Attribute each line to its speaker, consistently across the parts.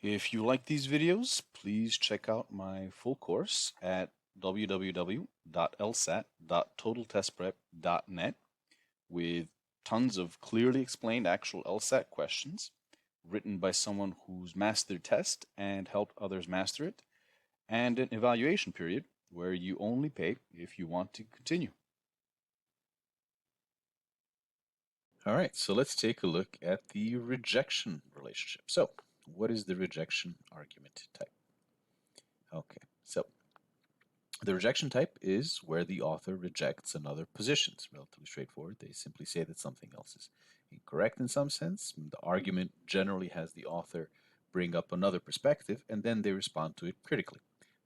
Speaker 1: If you like these videos, please check out my full course at www.lsat.totaltestprep.net with tons of clearly explained actual LSAT questions written by someone who's mastered test and helped others master it, and an evaluation period where you only pay if you want to continue. All right, so let's take a look at the rejection relationship. So, what is the rejection argument type? Okay, so the rejection type is where the author rejects another position. It's relatively straightforward. They simply say that something else is incorrect in some sense. The argument generally has the author bring up another perspective, and then they respond to it critically.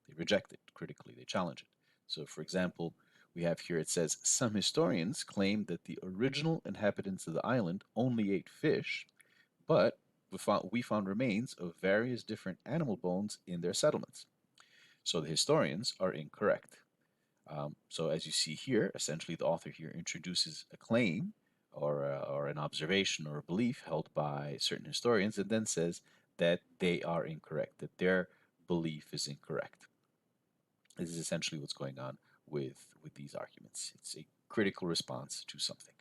Speaker 1: They reject it critically, they challenge it. So, for example, we have here it says, some historians claim that the original inhabitants of the island only ate fish, but we found remains of various different animal bones in their settlements. So the historians are incorrect. So as you see here, essentially the author here introduces a claim or an observation or a belief held by certain historians and then says that they are incorrect, that their belief is incorrect. This is essentially what's going on with these arguments. It's a critical response to something.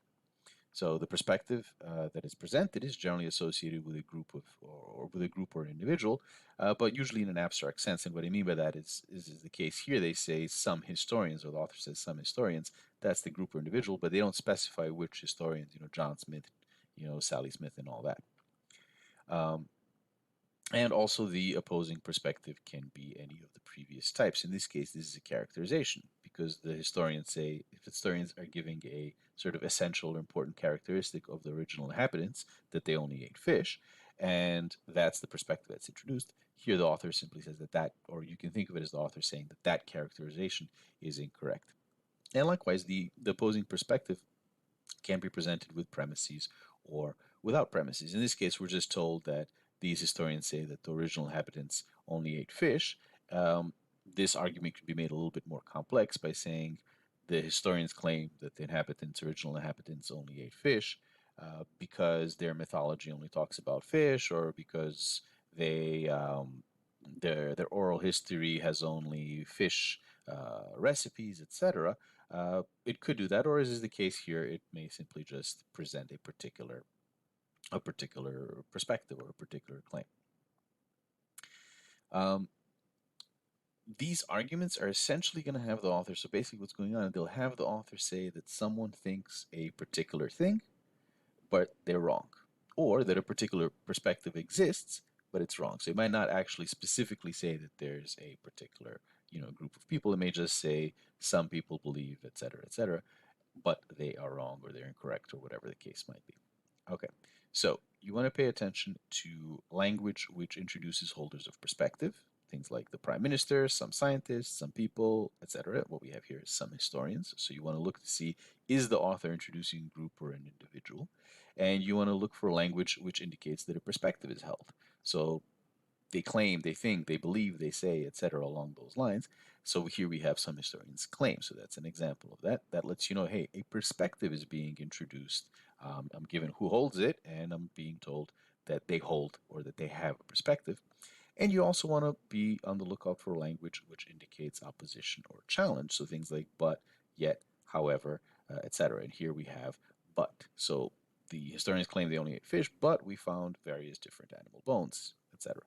Speaker 1: So the perspective that is presented is generally associated with a group of, or with a group or an individual, but usually in an abstract sense. And what I mean by that is the case here. They say some historians, or the author says some historians. That's the group or individual, but they don't specify which historians. John Smith, Sally Smith, and all that. And also the opposing perspective can be any of the previous types. In this case, this is a characterization because the historians say, if historians are giving a sort of essential or important characteristic of the original inhabitants, that they only ate fish, and that's the perspective that's introduced. Here the author simply says that, or you can think of it as the author saying that characterization is incorrect. And likewise, the opposing perspective can be presented with premises or without premises. In this case, we're just told that these historians say that the original inhabitants only ate fish. This argument could be made a little bit more complex by saying the historians claim that the original inhabitants, only ate fish because their mythology only talks about fish, or because their oral history has only fish recipes, etc. It could do that, or as is the case here, it may simply just present a particular perspective or a particular claim. These arguments are essentially going to have the author, so basically what's going on, they'll have the author say that someone thinks a particular thing, but they're wrong, or that a particular perspective exists, but it's wrong. So it might not actually specifically say that there's a particular group of people. It may just say some people believe, etc., but they are wrong or they're incorrect or whatever the case might be. Okay, so you want to pay attention to language which introduces holders of perspective, things like the prime minister, some scientists, some people, etc. What we have here is some historians. So you want to look to see, is the author introducing a group or an individual? And you want to look for language which indicates that a perspective is held. So they claim, they think, they believe, they say, etc., along those lines. So here we have some historians claim. So that's an example of that. That lets you know, hey, a perspective is being introduced. I'm given who holds it, and I'm being told that they hold or that they have a perspective. And you also want to be on the lookout for language which indicates opposition or challenge. So things like but, yet, however, etc. And here we have but. So the historians claim they only ate fish, but we found various different animal bones, etc.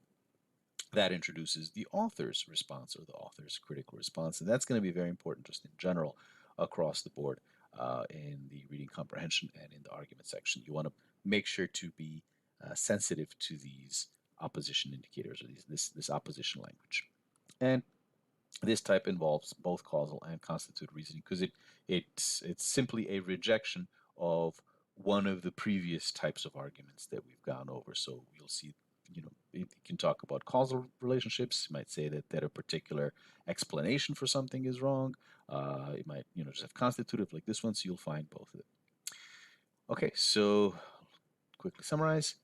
Speaker 1: That introduces the author's response or the author's critical response. And that's going to be very important just in general across the board in the reading comprehension and in the argument section. You want to make sure to be sensitive to these opposition indicators or this opposition language. And this type involves both causal and constitutive reasoning because it's simply a rejection of one of the previous types of arguments that we've gone over. So you'll see, it can talk about causal relationships. It might say that a particular explanation for something is wrong. It might, just have constitutive like this one. So you'll find both of them. Okay, so quickly summarize.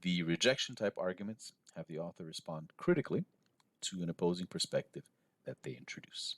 Speaker 1: The rejection type arguments have the author respond critically to an opposing perspective that they introduce.